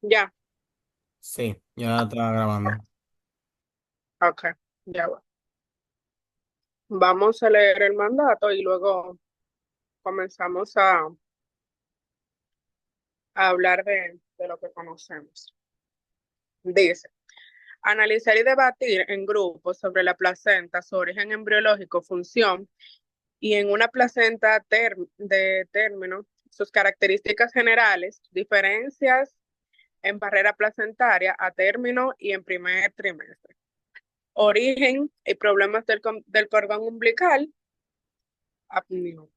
Ya, Sí, ya estaba grabando. ok, ya va. Vamos a leer el mandato y luego comenzamos a hablar de lo que conocemos. Dice, analizar y debatir en grupos sobre la placenta, su origen embriológico, función y en una placenta de término, sus características generales, diferencias en barrera placentaria a término y en primer trimestre. Origen y problemas del cordón umbilical, apneo.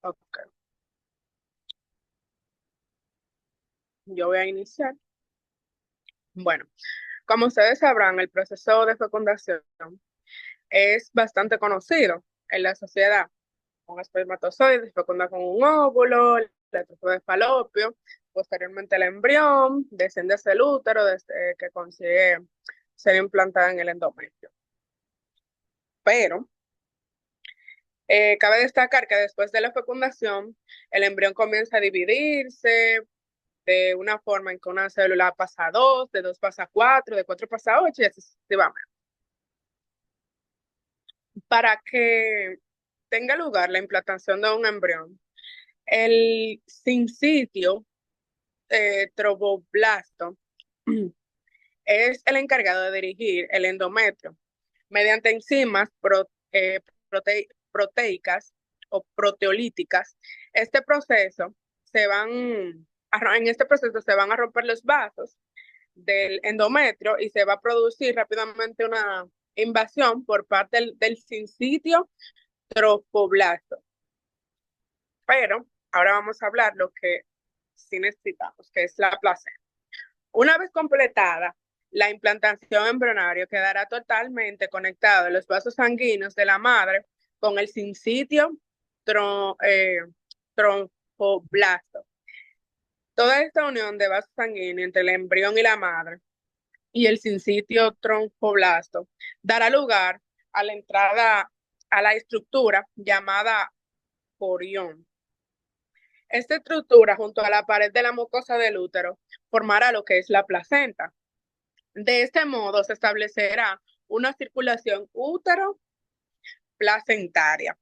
Ok, yo voy a iniciar. Bueno, como ustedes sabrán, el proceso de fecundación es bastante conocido en la sociedad. Un espermatozoide se fecunda con un óvulo, la trompa de falopio, posteriormente el embrión desciende hacia el útero desde que consigue ser implantada en el endometrio. Pero cabe destacar que después de la fecundación, el embrión comienza a dividirse de una forma en que una célula pasa a dos, de dos pasa a cuatro, de cuatro pasa a ocho y así sucesivamente. Para que tenga lugar la implantación de un embrión, el sincitio troboblasto es el encargado de dirigir el endometrio mediante enzimas proteicas o proteolíticas. Este proceso en este proceso se van a romper los vasos del endometrio y se va a producir rápidamente una invasión por parte del sincitio tropoblasto. Pero ahora vamos a hablar lo que sí necesitamos, que es la placenta. Una vez completada, la implantación embrionaria quedará totalmente conectado en los vasos sanguíneos de la madre con el sincitio tron, eh, tromboblasto. Toda esta unión de vasos sanguíneos entre el embrión y la madre y el sincitio tromboblasto dará lugar a la entrada a la estructura llamada corión. Esta estructura, junto a la pared de la mucosa del útero, formará lo que es la placenta. De este modo se establecerá una circulación útero-placentaria.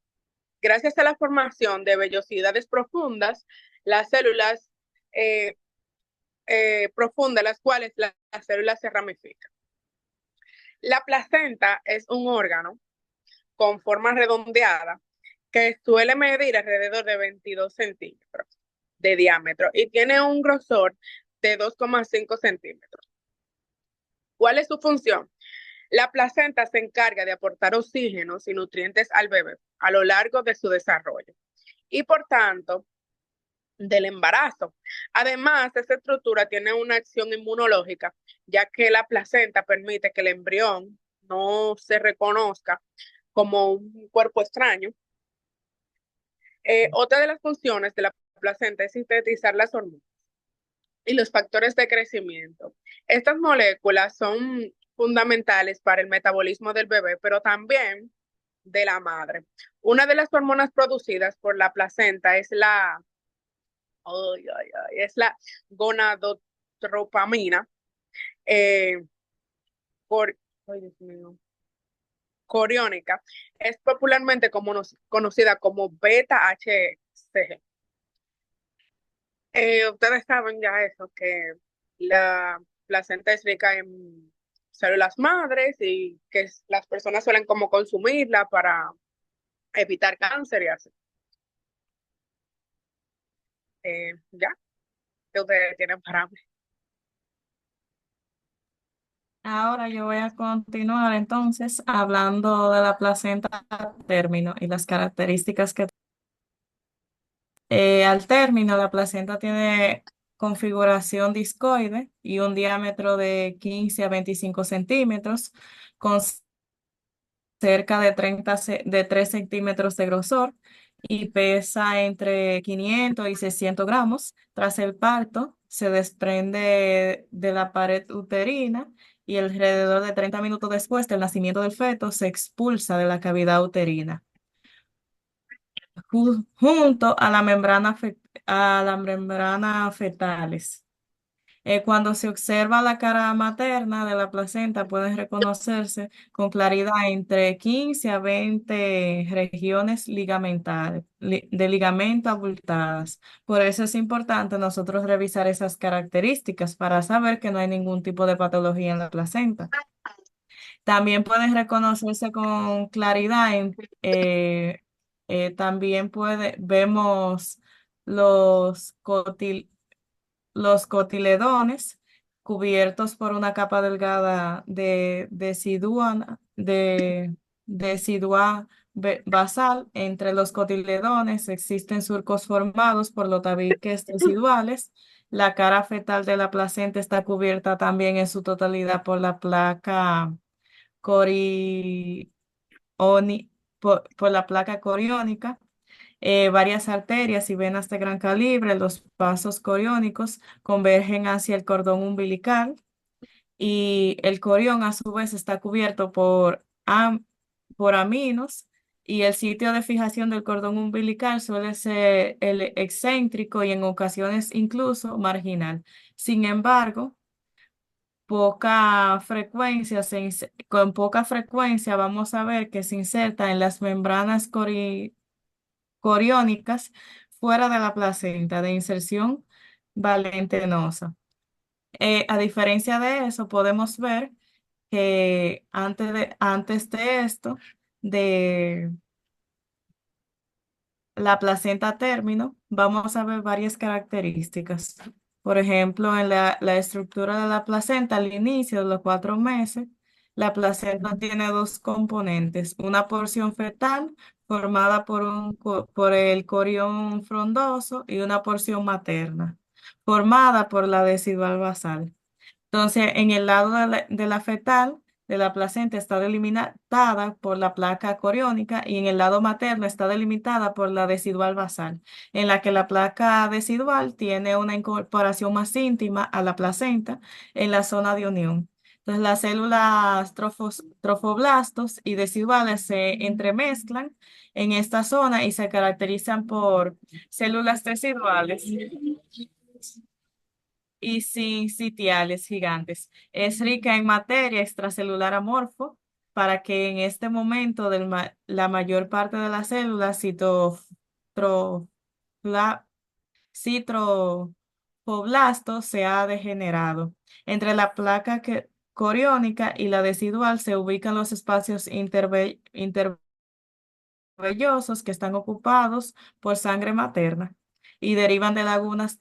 Gracias a la formación de vellosidades profundas, las células eh, profundas, las cuales las células se ramifican. La placenta es un órgano con forma redondeada que suele medir alrededor de 22 centímetros de diámetro y tiene un grosor de 2,5 centímetros. ¿Cuál es su función? La placenta se encarga de aportar oxígenos y nutrientes al bebé a lo largo de su desarrollo y por tanto del embarazo. Además, esta estructura tiene una acción inmunológica, ya que la placenta permite que el embrión no se reconozca como un cuerpo extraño. Otra de las funciones de la placenta es sintetizar las hormonas y los factores de crecimiento. Estas moléculas son fundamentales para el metabolismo del bebé, pero también de la madre. Una de las hormonas producidas por la placenta es es la gonadotropamina, eh, por, ay, Dios mío, coriónica. Es popularmente conocida como beta-HCG. Ustedes saben ya eso, que la placenta es rica en células madres y que las personas suelen como consumirla para evitar cáncer y así. Ya, que ustedes tienen para mí. Ahora yo voy a continuar entonces hablando de la placenta a término y las características que al término la placenta tiene configuración discoide y un diámetro de 15 a 25 centímetros con cerca de 3 centímetros de grosor y pesa entre 500 y 600 gramos. Tras el parto, se desprende de la pared uterina y alrededor de 30 minutos después del nacimiento del feto se expulsa de la cavidad uterina junto a la membrana fetales. Cuando se observa la cara materna de la placenta, pueden reconocerse con claridad entre 15 a 20 regiones ligamentales, de ligamento abultadas. Por eso es importante nosotros revisar esas características para saber que no hay ningún tipo de patología en la placenta. También pueden reconocerse con claridad también vemos los los cotiledones cubiertos por una capa delgada de decidua basal. Entre los cotiledones existen surcos formados por los tabiques residuales. La cara fetal de la placenta está cubierta también en su totalidad por la placa cori- por la placa coriónica. Varias arterias y venas de gran calibre, los vasos coriónicos convergen hacia el cordón umbilical y el corión a su vez está cubierto por aminos, y el sitio de fijación del cordón umbilical suele ser el excéntrico y en ocasiones incluso marginal. Sin embargo, con poca frecuencia vamos a ver que se inserta en las membranas coriónicas fuera de la placenta de inserción valentenosa. A diferencia de eso, podemos ver que antes de esto, de la placenta término, vamos a ver varias características. Por ejemplo, en la estructura de la placenta al inicio de los 4 meses, la placenta tiene dos componentes: una porción fetal formada por el corión frondoso y una porción materna formada por la decidual basal. Entonces, en el lado de la fetal, de la placenta, está delimitada por la placa coriónica, y en el lado materno está delimitada por la decidual basal, en la que la placa decidual tiene una incorporación más íntima a la placenta en la zona de unión. Entonces, las células trofoblastos y deciduales se entremezclan en esta zona y se caracterizan por células deciduales y sitiales gigantes. Es rica en materia extracelular amorfo, para que en este momento la mayor parte de las células citrofoblastos se ha degenerado. Entre la placa coriónica y la decidual se ubican los espacios intervellosos que están ocupados por sangre materna y derivan de lagunas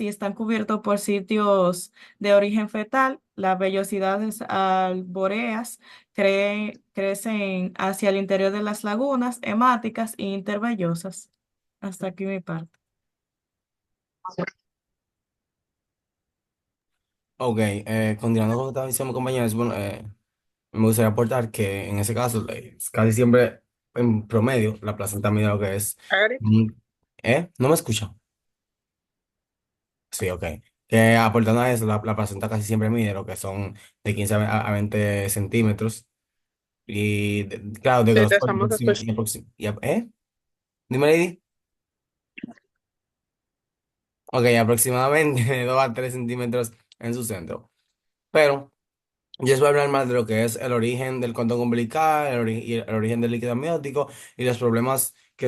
y están cubiertos por sitios de origen fetal. Las vellosidades arbóreas crecen hacia el interior de las lagunas hemáticas e intervellosas. Hasta aquí mi parte. Ok, continuando con lo que estaba diciendo, compañeros, bueno, me gustaría aportar que en ese caso, casi siempre, en promedio, la placenta mide lo que es. Eric. mm, ¿No me escucha? Sí, ok. Que aportando a eso, la placenta casi siempre mide lo que son de 15 a 20 centímetros. Y claro, de Sí, te grosor estamos escuchando. Dime, Lady. Ok, aproximadamente de 2 a 3 centímetros en su centro. Pero yo les voy a hablar más de lo que es el origen del cordón umbilical, y el origen del líquido amniótico y los problemas que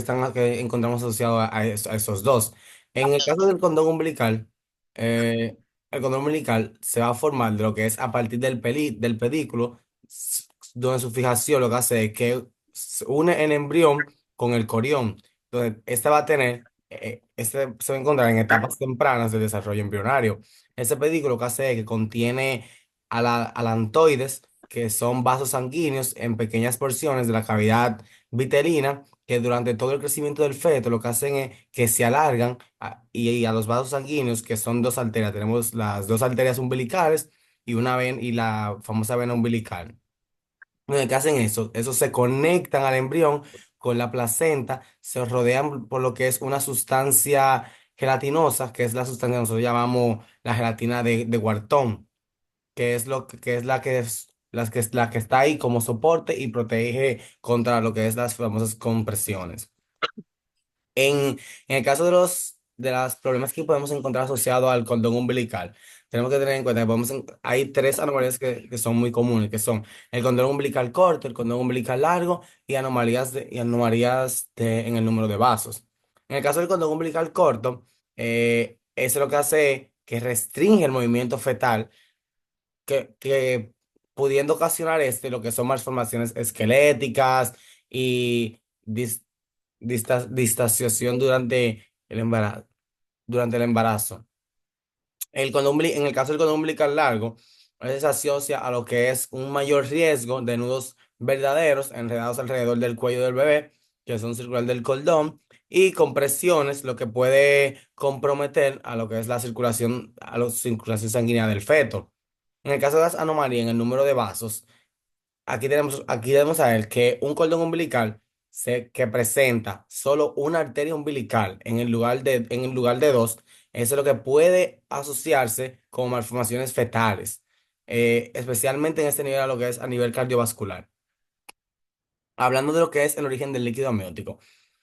encontramos asociados a esos dos. En el caso del cordón umbilical, el cordón umbilical se va a formar de lo que es a partir del pedículo, donde su fijación lo que hace es que se une el embrión con el corión, donde este va a tener, este se va a encontrar en etapas tempranas del desarrollo embrionario. Ese pedículo lo que hace es que contiene alantoides, que son vasos sanguíneos en pequeñas porciones de la cavidad vitelina, que durante todo el crecimiento del feto lo que hacen es que se alargan y a los vasos sanguíneos, que son dos arterias. Tenemos las dos arterias umbilicales y la famosa vena umbilical. Bueno, ¿qué hacen eso? Eso se conectan al embrión con la placenta, se rodean por lo que es una sustancia gelatinosa, que es la sustancia que nosotros llamamos la gelatina de Wharton, que es la que está ahí como soporte y protege contra lo que es las famosas compresiones. En, en el caso de los de los problemas que podemos encontrar asociados al cordón umbilical, tenemos que tener en cuenta que hay tres anomalías que son muy comunes, que son el cordón umbilical corto, el cordón umbilical largo y en el número de vasos. En el caso del cordón umbilical corto, eso lo que hace que restringe el movimiento fetal, que pudiendo ocasionar lo que son malformaciones esqueléticas y distanciación durante el embarazo. En el caso del cordón umbilical largo, se asocia a lo que es un mayor riesgo de nudos verdaderos enredados alrededor del cuello del bebé, que son circular del cordón, y compresiones, lo que puede comprometer a lo que es la circulación sanguínea del feto. En el caso de las anomalías en el número de vasos, aquí debemos saber que un cordón umbilical que presenta solo una arteria umbilical en el lugar de dos, eso es lo que puede asociarse con malformaciones fetales, especialmente en este nivel a lo que es a nivel cardiovascular. Hablando de lo que es el origen del líquido amniótico.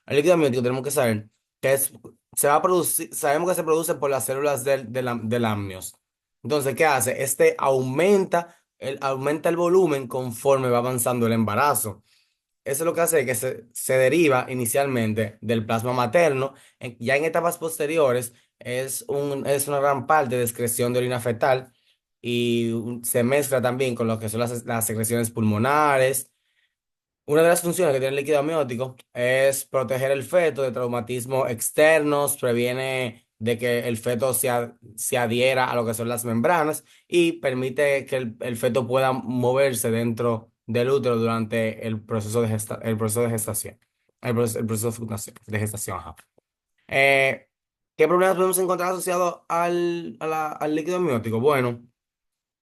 El líquido amniótico tenemos que saber que se va a producir, sabemos que se produce por las células del amnios. Entonces, ¿qué hace? Aumenta el volumen conforme va avanzando el embarazo. Eso es lo que hace que se deriva inicialmente del plasma materno. Ya en etapas posteriores es una gran parte de excreción de orina fetal y se mezcla también con lo que son las secreciones pulmonares. Una de las funciones que tiene el líquido amniótico es proteger el feto de traumatismos externos, previene de que el feto se adhiera a lo que son las membranas y permite que el feto pueda moverse dentro del útero durante el proceso de gestación, el proceso de gestación, ajá. Eh, ¿Qué problemas podemos encontrar asociados al líquido amniótico? Bueno,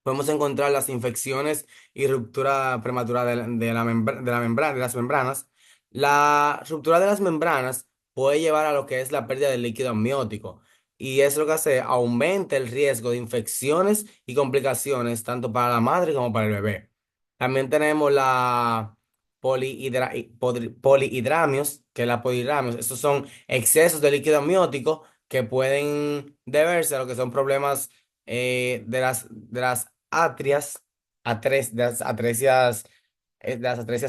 podemos encontrar las infecciones y ruptura prematura de las membranas. La ruptura de las membranas puede llevar a lo que es la pérdida del líquido amniótico y es lo que hace aumenta el riesgo de infecciones y complicaciones tanto para la madre como para el bebé. También tenemos la polihidramios, que es la polihidramios. Estos son excesos de líquido amniótico que pueden deberse a lo que son problemas de las de las atresias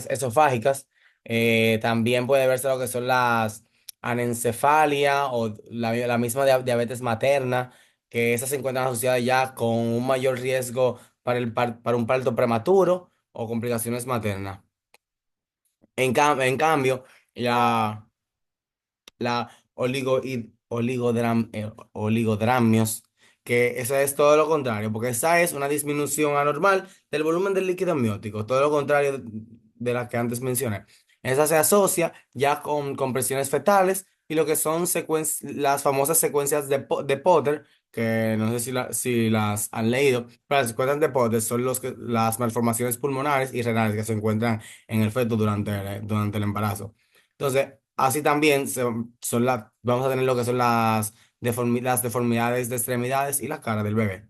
esofágicas. También puede verse lo que son las anencefalia o la misma diabetes materna, que esas se encuentran asociadas ya con un mayor riesgo para un parto prematuro o complicaciones maternas. En cambio, la oligodramios, que esa es todo lo contrario, porque esa es una disminución anormal del volumen del líquido amniótico, todo lo contrario de la que antes mencioné. Esa se asocia ya con compresiones fetales y lo que son las famosas secuencias de Potter, que no sé si las han leído, pero las secuencias de Potter son las malformaciones pulmonares y renales que se encuentran en el feto durante el embarazo. Entonces, así también vamos a tener lo que son las deformidades de extremidades y la cara del bebé.